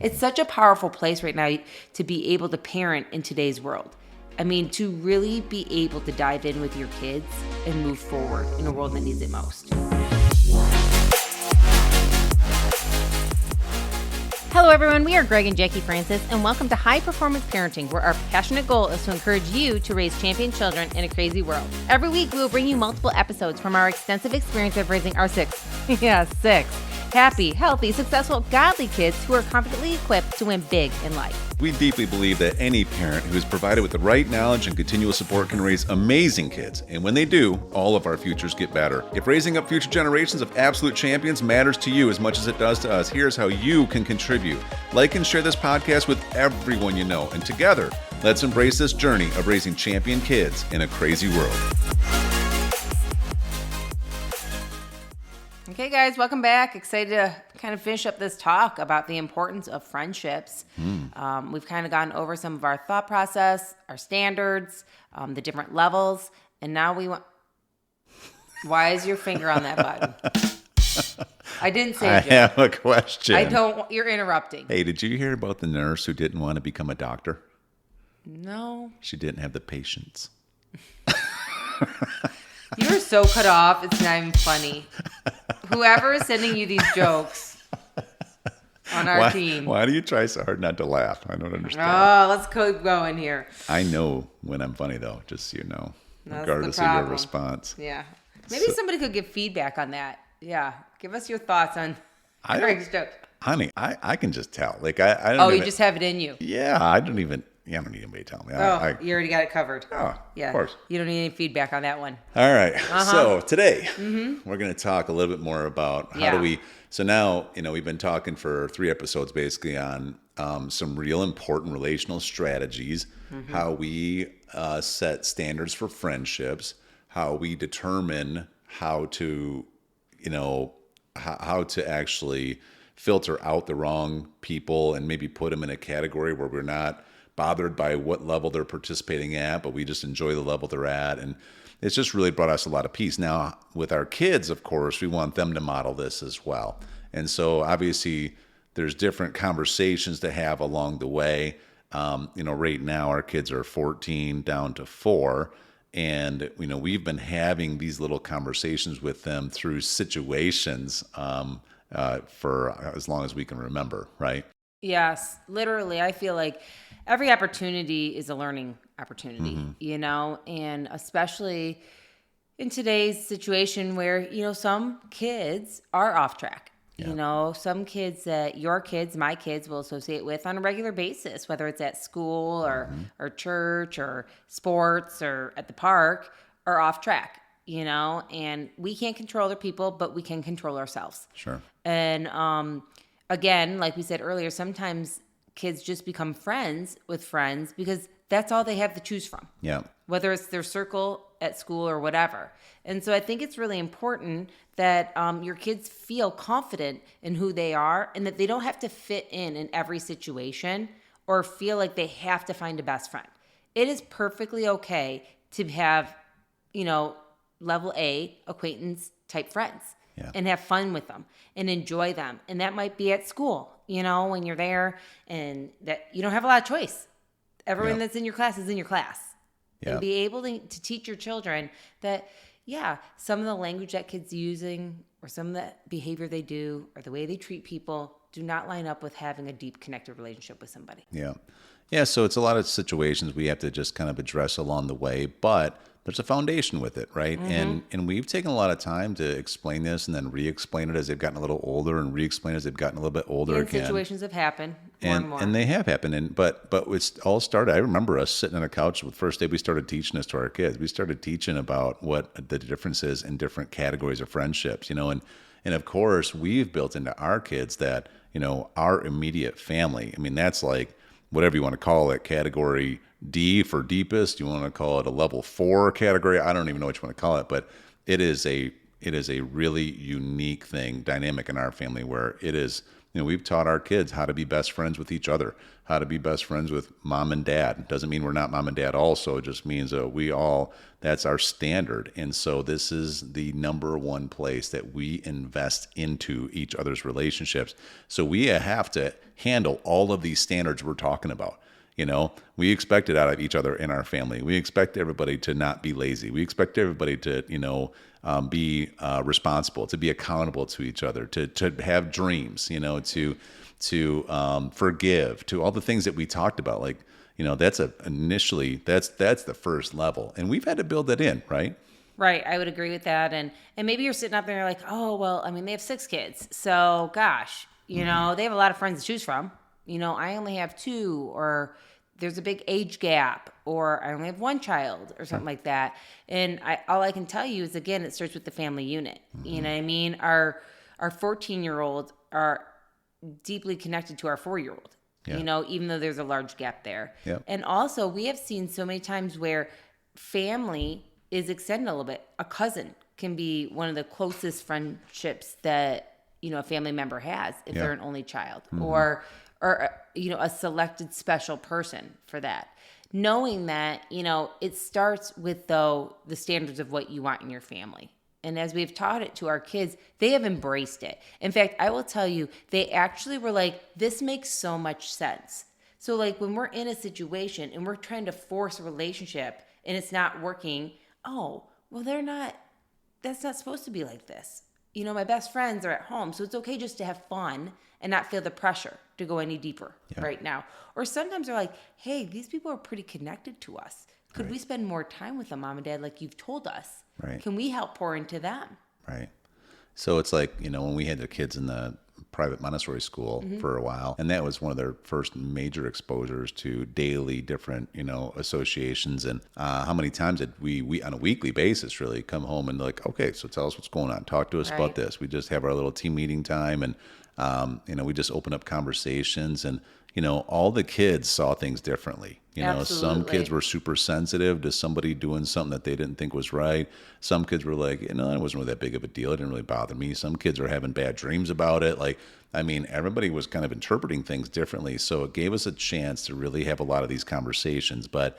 It's such a powerful place right now to be able to parent in today's world. I mean, to really be able to dive in with your kids and move forward in a world that needs it most. Hello everyone, we are Greg and Jacquie Francis, and welcome to High Performance Parenting, where our passionate goal is to encourage you to raise champion children in a crazy world. Every week, we will bring you multiple episodes from our extensive experience of raising our six happy, healthy, successful, godly kids who are confidently equipped to win big in life. We deeply believe that any parent who is provided with the right knowledge and continual support can raise amazing kids. And when they do, all of our futures get better. If raising up future generations of absolute champions matters to you as much as it does to us, here's how you can contribute. Like and share this podcast with everyone you know. And together, let's embrace this journey of raising champion kids in a crazy world. Okay, guys, welcome back. Excited to kind of finish up this talk about the importance of friendships. We've kind of gone over some of our thought process, our standards, the different levels, and now we want... Why is your finger on that button? I didn't say it. I have a question. You're interrupting. Hey, did you hear about the nurse who didn't want to become a doctor? No. She didn't have the patience. You're so cut off, it's not even funny. Whoever is sending you these jokes on our team. Why do you try so hard not to laugh? I don't understand. Oh, let's keep going here. I know when I'm funny, though, just so you know, That's regardless of your response. Yeah. Maybe somebody could give feedback on that. Yeah. Give us your thoughts on Greg's jokes. Honey, I can just tell. Like, I don't you just have it in you. Yeah, I don't need anybody to tell me. You already got it covered. Oh, yeah. Of course. You don't need any feedback on that one. All right. So today we're going to talk a little bit more about how do we. So now, we've been talking for 3 episodes basically on some real important relational strategies, how we set standards for friendships, how we determine how to, how to actually filter out the wrong people and maybe put them in a category where we're not bothered by what level they're participating at, but we just enjoy the level they're at. And it's just really brought us a lot of peace. Now, with our kids, of course, we want them to model this as well. And so obviously there's different conversations to have along the way. Right now our kids are 14 down to 4. And, we've been having these little conversations with them through situations for as long as we can remember, right? Yes, literally. I feel like every opportunity is a learning opportunity, and especially in today's situation where, some kids are off track. Yeah. Some kids that your kids, my kids will associate with on a regular basis, whether it's at school or church or sports or at the park, are off track, and we can't control other people, but we can control ourselves. Sure. And again, like we said earlier, sometimes kids just become friends with friends because that's all they have to choose from. Yeah. Whether it's their circle at school or whatever. And so I think it's really important that your kids feel confident in who they are and that they don't have to fit in every situation or feel like they have to find a best friend. It is perfectly okay to have, level A acquaintance type friends. Yeah. And have fun with them and enjoy them. And that might be at school, when you're there and that you don't have a lot of choice. Everyone that's in your class is in your class. Yeah. And be able to teach your children that, some of the language that kids using or some of the behavior they do or the way they treat people do not line up with having a deep connected relationship with somebody. Yeah. Yeah, so it's a lot of situations we have to just kind of address along the way, but there's a foundation with it, right? And we've taken a lot of time to explain this and then re-explain it as they've gotten a little older and re-explain as they've gotten a little bit older again. Situations have happened more and more. And they have happened. But it's all started, I remember us sitting on a couch the first day we started teaching this to our kids. We started teaching about what the difference is in different categories of friendships, and of course we've built into our kids that, our immediate family, that's like whatever you want to call it, category D for deepest. You want to call it a level 4 category. I don't even know what you want to call it, but it is a really unique thing, dynamic in our family where it is we've taught our kids how to be best friends with each other, how to be best friends with mom and dad. Doesn't mean we're not mom and dad also. It just means that's our standard. And so this is the number one place that we invest into each other's relationships. So we have to handle all of these standards we're talking about. We expect it out of each other in our family. We expect everybody to not be lazy. We expect everybody to, be responsible, to be accountable to each other, to have dreams, to forgive, to all the things that we talked about. Like, that's the first level, and we've had to build that in, right? Right. I would agree with that. And maybe you're sitting up there and you're like, oh, well, I mean, they have 6 kids. So gosh, they have a lot of friends to choose from. I only have 2, or there's a big age gap, or I only have 1 child, or something like that. And all I can tell you is, again, it starts with the family unit. You know what I mean? Our 14-year-olds are deeply connected to our 4-year-old, even though there's a large gap there. Yep. And also, we have seen so many times where family is extended a little bit. A cousin can be one of the closest friendships that, a family member has if they're an only child, or a selected special person for that. Knowing that, it starts with, though, the standards of what you want in your family. And as we've taught it to our kids, they have embraced it. In fact, I will tell you, they actually were like, this makes so much sense. So like when we're in a situation and we're trying to force a relationship and it's not working, oh, well, that's not supposed to be like this. My best friends are at home, so it's okay just to have fun and not feel the pressure to go any deeper right now. Or sometimes they're like, hey, these people are pretty connected to us. Could we spend more time with them, mom and dad, like you've told us? Right. Can we help pour into them? Right. So it's like, when we had the kids in the private Montessori school for a while, and that was one of their first major exposures to daily different, associations. And how many times did we on a weekly basis really come home and like, okay, so tell us what's going on. Talk to us about this. We just have our little team meeting time, and, we just open up conversations, and, all the kids saw things differently. Some kids were super sensitive to somebody doing something that they didn't think was right. Some kids were like, it wasn't really that big of a deal. It didn't really bother me. Some kids were having bad dreams about it. Everybody was kind of interpreting things differently. So it gave us a chance to really have a lot of these conversations. But,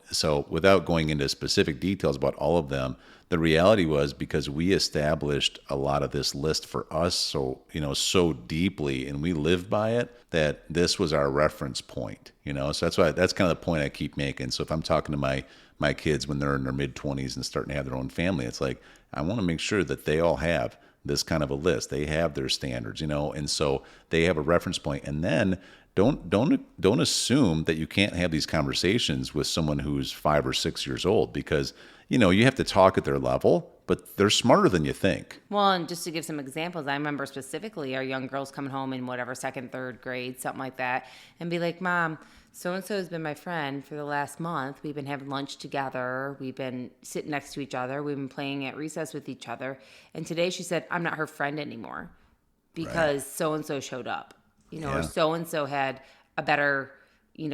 so without going into specific details about all of them, the reality was, because we established a lot of this list for us so deeply, and we lived by it, that this was our reference point, so that's kind of the point I keep making. So if I'm talking to my kids when they're in their mid-20s and starting to have their own family, it's like, I want to make sure that they all have this kind of a list. They have their standards, and so they have a reference point. And then don't assume that you can't have these conversations with someone who's 5 or 6 years old, because you have to talk at their level, but they're smarter than you think. Well, and just to give some examples, I remember specifically our young girls coming home in whatever, 2nd, 3rd grade, something like that, and be like, Mom, so-and-so has been my friend for the last month. We've been having lunch together. We've been sitting next to each other. We've been playing at recess with each other. And today she said, I'm not her friend anymore because so-and-so showed up, or so-and-so had a better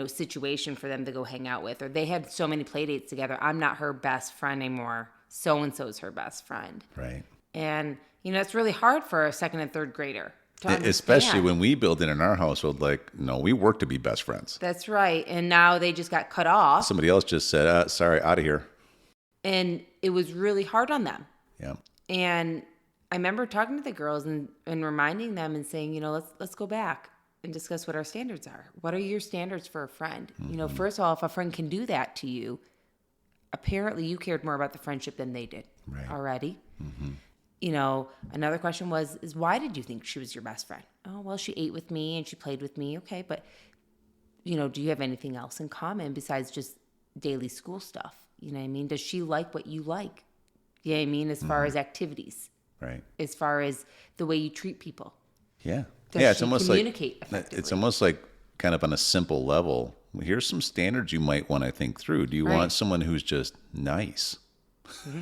situation for them to go hang out with, or they had so many play dates together. I'm not her best friend anymore. So-and-so's her best friend. Right. And, it's really hard for a 2nd and 3rd grader to understand. Especially when we build it in our household, like, no, we work to be best friends. That's right. And now they just got cut off. Somebody else just said, sorry, out of here. And it was really hard on them. Yeah. And I remember talking to the girls and reminding them and saying, let's go back and discuss what our standards are. What are your standards for a friend? First of all, if a friend can do that to you, apparently you cared more about the friendship than they did already. Another question is why did you think she was your best friend? Oh, well, she ate with me and she played with me. Okay, but, do you have anything else in common besides just daily school stuff? You know what I mean? Does she like what you like? You know what I mean? As far as activities. Right. As far as the way you treat people. Yeah. Does it's she almost communicate like effectively? It's almost like kind of on a simple level. Here's some standards you might want to think through. Do you want someone who's just nice?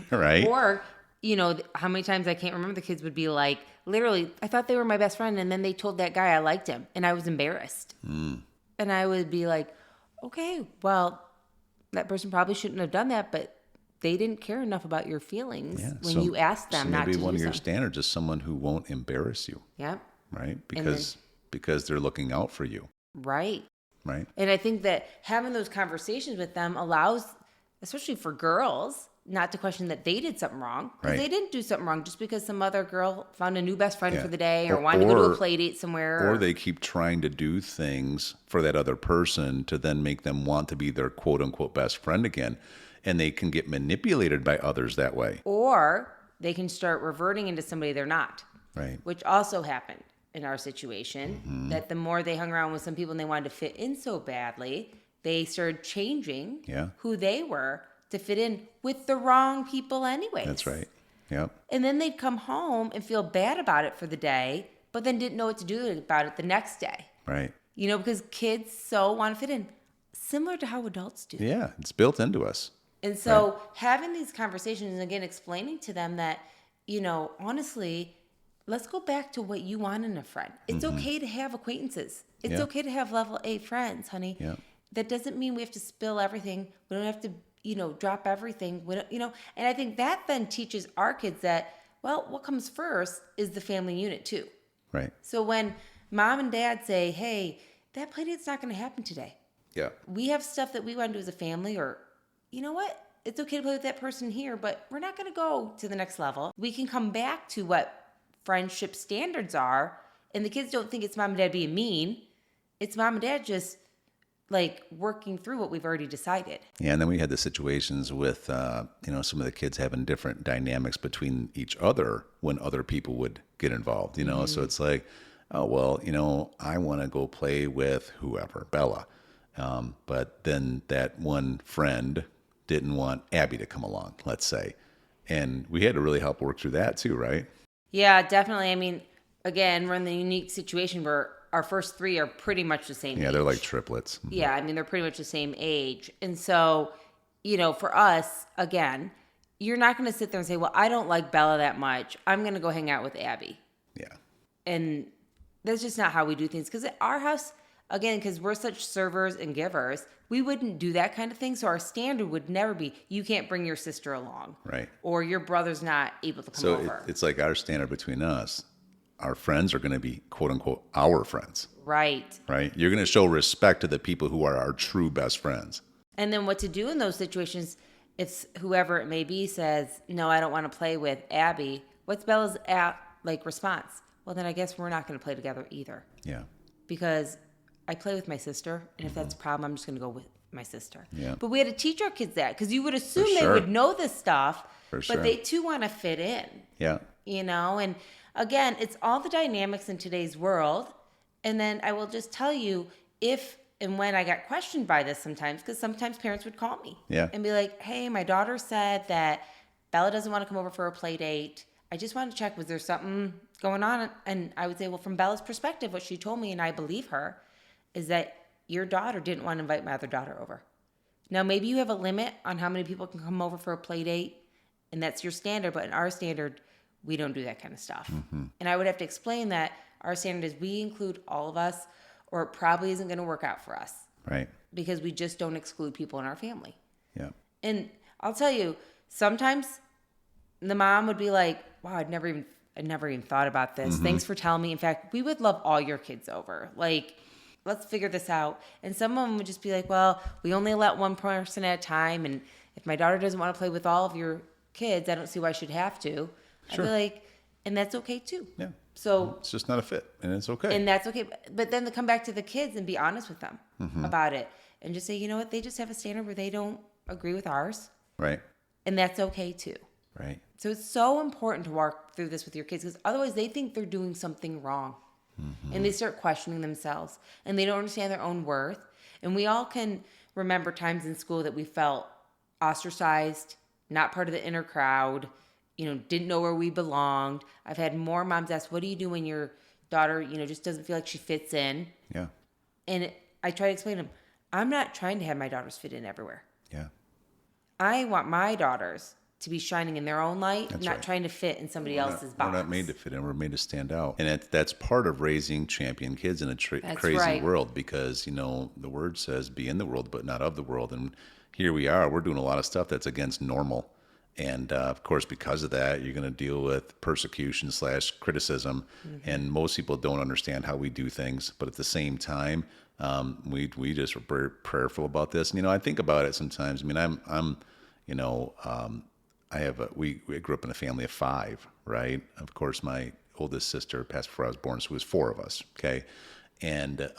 Right? Or, how many times I can't remember the kids would be like, literally, I thought they were my best friend, and then they told that guy I liked him, and I was embarrassed. And I would be like, okay, well, that person probably shouldn't have done that, but they didn't care enough about your feelings when you asked them not to do so maybe one of your something. standards is someone who won't embarrass you. Yep. Right? Because they're looking out for you. Right. Right. And I think that having those conversations with them allows, especially for girls, not to question that they did something wrong. Because they didn't do something wrong just because some other girl found a new best friend for the day or wanted to go to a play date somewhere. Or they keep trying to do things for that other person to then make them want to be their quote unquote best friend again. And they can get manipulated by others that way. Or they can start reverting into somebody they're not. Right. Which also happened in our situation, that the more they hung around with some people and they wanted to fit in so badly, they started changing who they were to fit in with the wrong people anyways. That's right. Yep. And then they'd come home and feel bad about it for the day, but then didn't know what to do about it the next day. Right. You know, because kids so want to fit in, similar to how adults do. Yeah, it's built into us. And so having these conversations and again explaining to them that, you know, honestly, let's go back to what you want in a friend. It's okay to have acquaintances. It's okay to have level A friends, honey. Yeah. That doesn't mean we have to spill everything. We don't have to, you know, drop everything. We don't, you know, and I think that then teaches our kids that, well, what comes first is the family unit too. Right. So when mom and dad say, hey, that play date's not going to happen today. Yeah. We have stuff that we want to do as a family, or, you know what? It's okay to play with that person here, but we're not going to go to the next level. We can come back to what friendship standards are, and the kids don't think it's mom and dad being mean. It's mom and dad just like working through what we've already decided. Yeah, and then we had the situations with you know, some of the kids having different dynamics between each other when other people would get involved, you know. So it's like, oh well, you know, I want to go play with whoever, Bella, but then that one friend didn't want Abby to come along, let's say, and we had to really help work through that too, right? Yeah, definitely. I mean, again, we're in the unique situation where our first three are pretty much the same age. Yeah, they're like triplets. Yeah, I mean, they're pretty much the same age. And so, you know, for us, again, you're not going to sit there and say, well, I don't like Bella that much. I'm going to go hang out with Abby. Yeah. And that's just not how we do things. Because at our house, again, because we're such servers and givers, we wouldn't do that kind of thing. So our standard would never be, you can't bring your sister along. Right. Or your brother's not able to come over. It's like our standard between us. Our friends are going to be, quote unquote, our friends. Right. Right. You're going to show respect to the people who are our true best friends. And then what to do in those situations, it's whoever it may be says, no, I don't want to play with Abby. What's Bella's response? Well, then I guess we're not going to play together either. Yeah. Because I play with my sister, and if that's a problem, I'm just going to go with my sister. Yeah. But we had to teach our kids that, because you would assume they would know this stuff, but they too want to fit in. Yeah. You know, and again, it's all the dynamics in today's world. And then I will just tell you, if and when I got questioned by this sometimes, because sometimes parents would call me and be like, hey, my daughter said that Bella doesn't want to come over for a play date. I just wanted to check, was there something going on? And I would say, well, from Bella's perspective, what she told me, and I believe her, is that your daughter didn't want to invite my other daughter over. Now, maybe you have a limit on how many people can come over for a play date, and that's your standard, but in our standard, we don't do that kind of stuff. And I would have to explain that our standard is we include all of us, or it probably isn't going to work out for us. Right. Because we just don't exclude people in our family. Yeah. And I'll tell you, sometimes the mom would be like, wow, I'd never even thought about this. Thanks for telling me. In fact, we would love all your kids over. Like, let's figure this out. And some of them would just be like, well, we only let one person at a time. And if my daughter doesn't want to play with all of your kids, I don't see why I should have to. Sure. I'd be like, and that's okay too. Yeah. So it's just not a fit, and it's okay. And that's okay. But then to come back to the kids and be honest with them about it, and just say, you know what, they just have a standard where they don't agree with ours. Right. And that's okay too. Right. So it's so important to walk through this with your kids, because otherwise they think they're doing something wrong. And they start questioning themselves, and they don't understand their own worth. And we all can remember times in school that we felt ostracized, not part of the inner crowd, didn't know where we belonged. I've had more moms ask, what do you do when your daughter, just doesn't feel like she fits in? Yeah. And I try to explain to them, I'm not trying to have my daughters fit in everywhere. Yeah. I want my daughters to be shining in their own light, not trying to fit in somebody else's box. We're not made to fit in. We're made to stand out. And that's part of raising champion kids in a crazy world, because, the word says be in the world, but not of the world. And here we are. We're doing a lot of stuff that's against normal. And of course, because of that, you're going to deal with persecution / criticism. And most people don't understand how we do things. But at the same time, we just were very prayerful about this. And, I think about it sometimes. I mean, I'm we grew up in a family of 5, right? Of course, my oldest sister passed before I was born, so it was 4 of us. Okay. And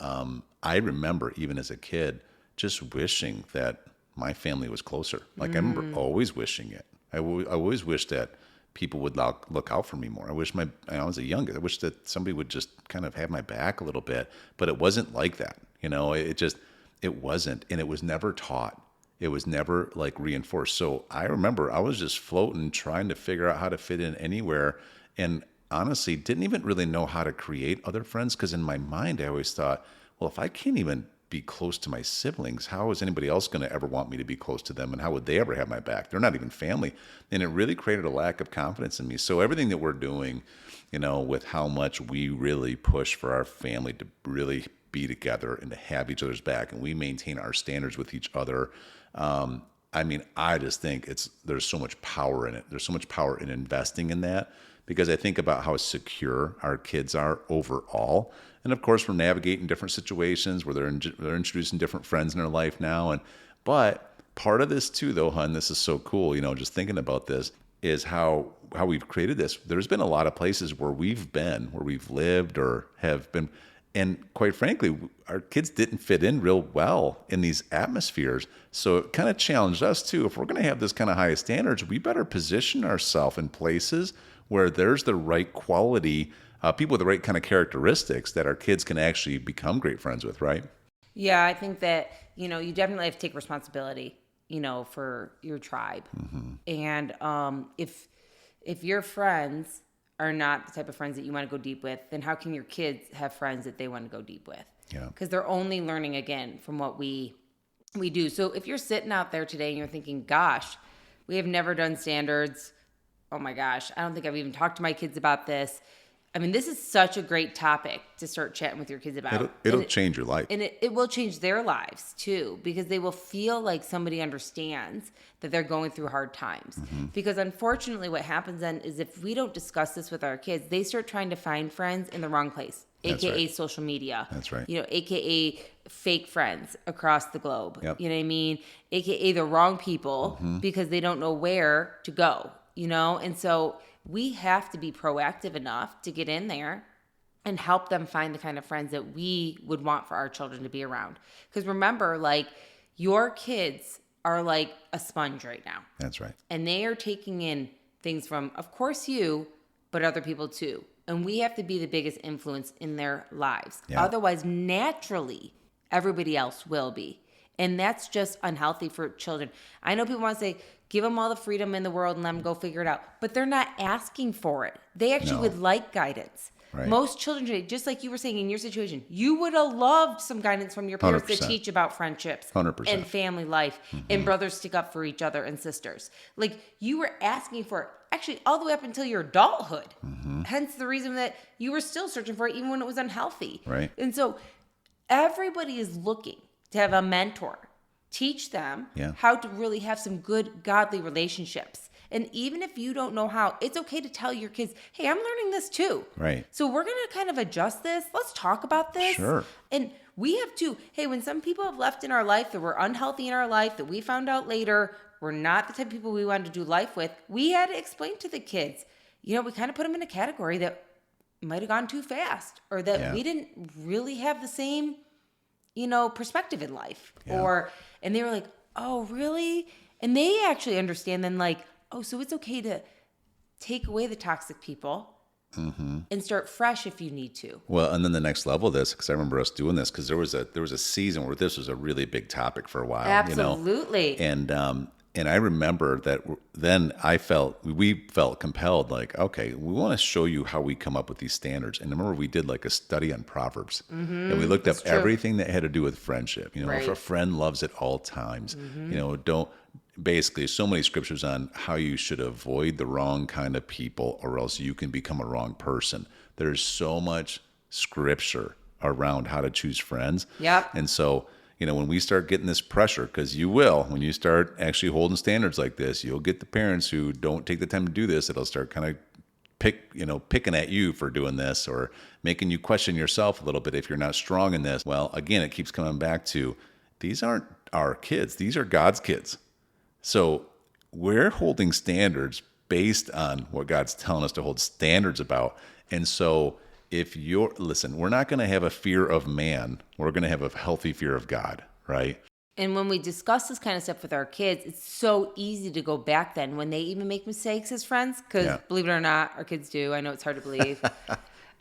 I remember even as a kid, just wishing that my family was closer. Like I remember always wishing it. I always wished that people would look out for me more. I wish I was a youngest. I wish that somebody would just kind of have my back a little bit, but it wasn't like that. It wasn't, and it was never taught. It was never like reinforced. So I remember I was just floating, trying to figure out how to fit in anywhere, and honestly didn't even really know how to create other friends, because in my mind I always thought, well, if I can't even be close to my siblings, how is anybody else going to ever want me to be close to them, and how would they ever have my back? They're not even family. And it really created a lack of confidence in me. So everything that we're doing, with how much we really push for our family to really be together and to have each other's back, and we maintain our standards with each other. I just think there's so much power in it. There's so much power in investing in that, because I think about how secure our kids are overall. And of course, we're navigating different situations where they're introducing different friends in their life now. But part of this too, though, hun, this is so cool. Just thinking about this is how we've created this. There's been a lot of places where we've lived or have been. And quite frankly, our kids didn't fit in real well in these atmospheres. So it kind of challenged us too. If we're going to have this kind of high standards, we better position ourselves in places where there's the right quality, people with the right kind of characteristics that our kids can actually become great friends with, right? Yeah, I think that, you definitely have to take responsibility, for your tribe. And if your friends are not the type of friends that you want to go deep with, then how can your kids have friends that they want to go deep with? Yeah. Because they're only learning, again, from what we do. So if you're sitting out there today and you're thinking, gosh, we have never done standards. Oh my gosh, I don't think I've even talked to my kids about this. I mean, this is such a great topic to start chatting with your kids about. It'll change your life. And it will change their lives too, because they will feel like somebody understands that they're going through hard times. Because unfortunately what happens then is if we don't discuss this with our kids, they start trying to find friends in the wrong place, AKA social media. That's right. AKA fake friends across the globe. Yep. You know what I mean? AKA the wrong people because they don't know where to go, And so we have to be proactive enough to get in there and help them find the kind of friends that we would want for our children to be around. Because remember, your kids are like a sponge right now. That's right. And they are taking in things from, of course, you, but other people too. And we have to be the biggest influence in their lives. Yeah. Otherwise, naturally, everybody else will be. And that's just unhealthy for children. I know people want to say, give them all the freedom in the world and let them go figure it out. But they're not asking for it. They actually would like guidance. Right. Most children today, just like you were saying in your situation, you would have loved some guidance from your parents 100%. to teach about friendships 100%. and family life and brothers stick up for each other and sisters. Like you were asking for it actually all the way up until your adulthood. Hence the reason that you were still searching for it even when it was unhealthy. Right. And so everybody is looking to have a mentor. Teach them how to really have some good, godly relationships. And even if you don't know how, it's okay to tell your kids, hey, I'm learning this too. Right. So we're going to kind of adjust this. Let's talk about this. Sure. And we have to, hey, when some people have left in our life that were unhealthy in our life that we found out later, we're not the type of people we wanted to do life with, we had to explain to the kids, we kind of put them in a category that might have gone too fast or that we didn't really have the same, perspective in life. Yeah. And they were like, oh, really? And they actually understand then oh, so it's okay to take away the toxic people and start fresh if you need to. Well, and then the next level of this, because I remember us doing this, because there was a season where this was a really big topic for a while. Absolutely. And I remember that then we felt compelled, okay, we want to show you how we come up with these standards. And I remember we did a study on Proverbs, and we looked up everything that had to do with friendship. If a friend loves at all times, basically so many scriptures on how you should avoid the wrong kind of people or else you can become a wrong person. There's so much scripture around how to choose friends. Yep. And so, when we start getting this pressure, because you will, when you start actually holding standards like this, you'll get the parents who don't take the time to do this. It'll start kind of picking at you for doing this, or making you question yourself a little bit if you're not strong in this. Well, again, it keeps coming back to, these aren't our kids. These are God's kids. So we're holding standards based on what God's telling us to hold standards about. And so listen, we're not going to have a fear of man. We're going to have a healthy fear of God, right? And when we discuss this kind of stuff with our kids, it's so easy to go back then when they even make mistakes as friends, because believe it or not, our kids do. I know it's hard to believe.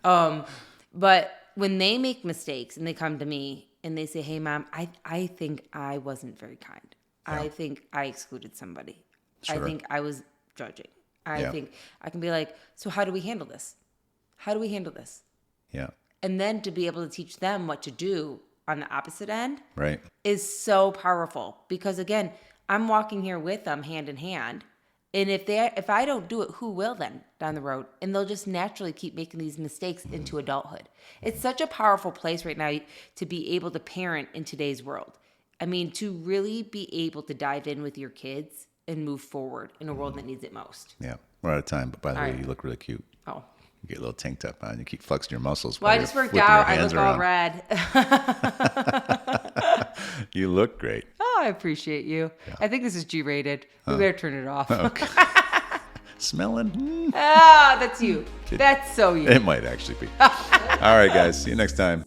But when they make mistakes and they come to me and they say, hey, Mom, I think I wasn't very kind. Yeah. I think I excluded somebody. Sure. I think I was judging. I think I can be like, so how do we handle this? How do we handle this? Yeah. And then to be able to teach them what to do on the opposite end, right, is so powerful, because again, I'm walking here with them hand in hand. And if I don't do it, who will then down the road? And they'll just naturally keep making these mistakes into adulthood. It's such a powerful place right now to be able to parent in today's world. I mean, to really be able to dive in with your kids and move forward in a world that needs it most. Yeah, we're out of time. But by the way, you look really cute. Oh. You get a little tank top on. You keep flexing your muscles. Well, I just worked out. I look all red. You look great. Oh, I appreciate you. Yeah. I think this is G-rated. We better turn it off. Okay. Smelling. Ah, that's you. That's so you. It might actually be. All right, guys. See you next time.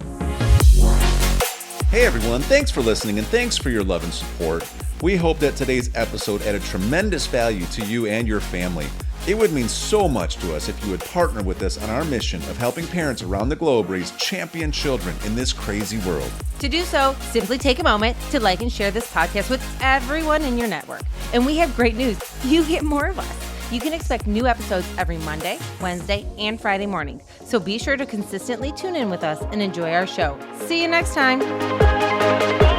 Hey, everyone. Thanks for listening, and thanks for your love and support. We hope that today's episode added tremendous value to you and your family. It would mean so much to us if you would partner with us on our mission of helping parents around the globe raise champion children in this crazy world. To do so, simply take a moment to like and share this podcast with everyone in your network. And we have great news. You get more of us. You can expect new episodes every Monday, Wednesday, and Friday morning. So be sure to consistently tune in with us and enjoy our show. See you next time.